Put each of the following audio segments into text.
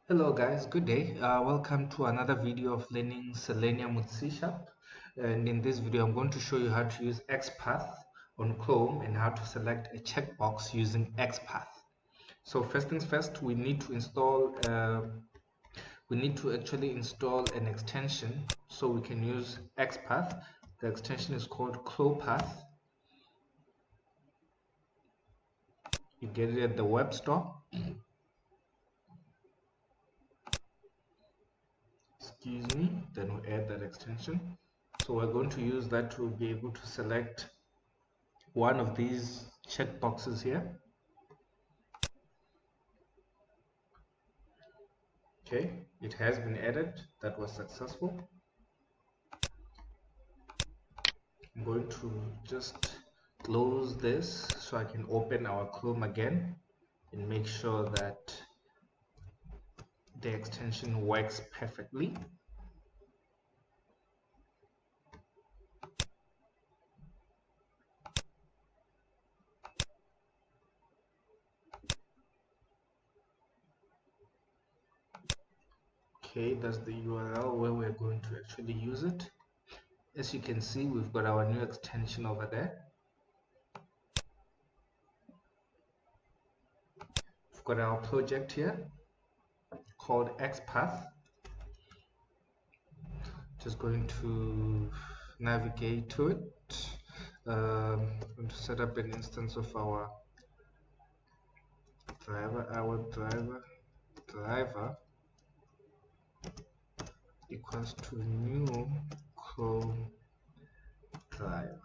Hello guys, good day. Welcome to another video of learning Selenium with C#. And in this video, I'm going to show you how to use XPath on Chrome and how to select a checkbox using XPath. So first things first, we need to actually install an extension so we can use XPath. The extension is called ChromeDriver. You get it at the web store. Excuse me, then we add that extension. So we're going to use that to be able to select one of these checkboxes here. Okay, it has been added. That was successful. I'm going to just close this so I can open our Chrome again and make sure that the extension works perfectly. Okay, that's the URL where we're going to actually use it. As you can see, we've got our new extension over there. We've got our project here called XPath. Just going to navigate to it. I'm going to set up an instance of our driver equals to new ChromeDriver.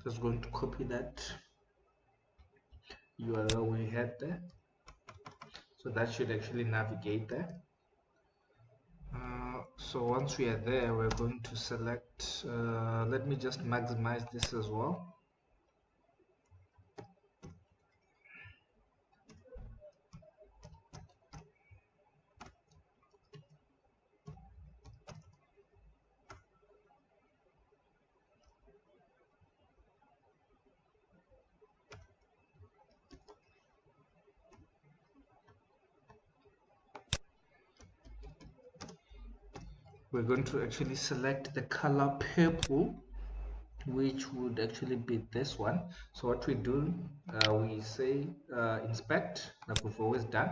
Just going to copy that URL we had there, so that should actually navigate there. So once we are there, we're going to select, let me just maximize this as well. We're going to actually select the color purple, which would actually be this one. So what we do, we say inspect, like we've always done.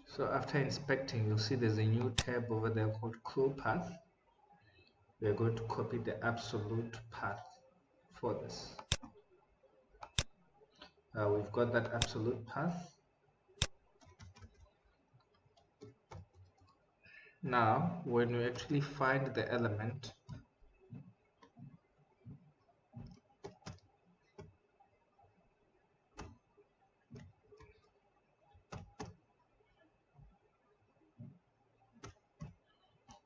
So after inspecting, you'll see there's a new tab over there called ChromePath. We are going to copy the absolute path for this. We've got that absolute path. Now, when we actually find the element,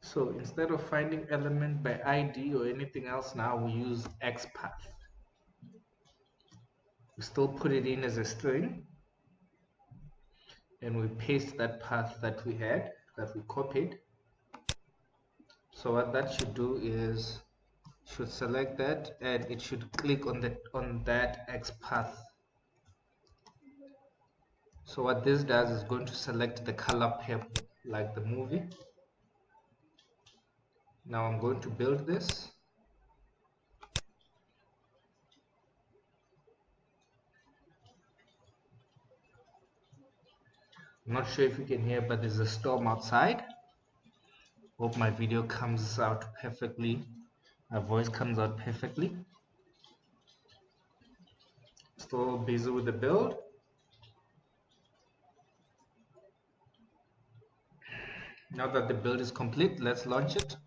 so instead of finding element by ID or anything else, now we use XPath. We still put it in as a string, and we paste that path that we had, that we copied. So what that should do is, should select that, and it should click on that XPath. So what this does is going to select the color purple, like the movie. Now I'm going to build this. I'm not sure if you can hear, but there's a storm outside. Hope my video comes out perfectly. My voice comes out perfectly. Still busy with the build. Now that the build is complete, let's launch it.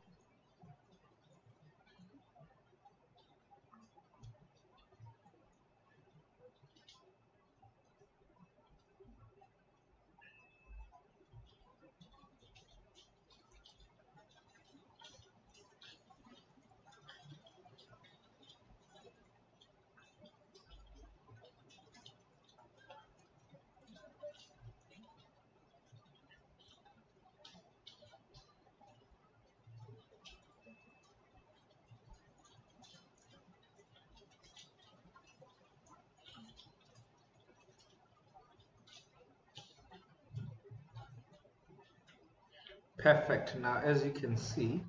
Perfect. Now, as you can see,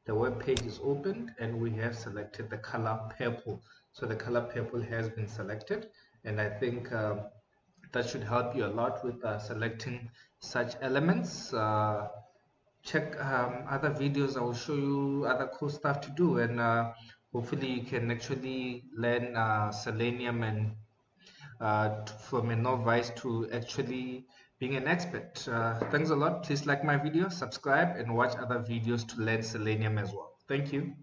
the web page is opened and we have selected the color purple. So the color purple has been selected, and I think that should help you a lot with selecting such elements. Check other videos. I will show you other cool stuff to do, and hopefully you can actually learn Selenium and from a novice to actually being an expert. Thanks a lot. Please like my video, subscribe, and watch other videos to learn Selenium as well. Thank you.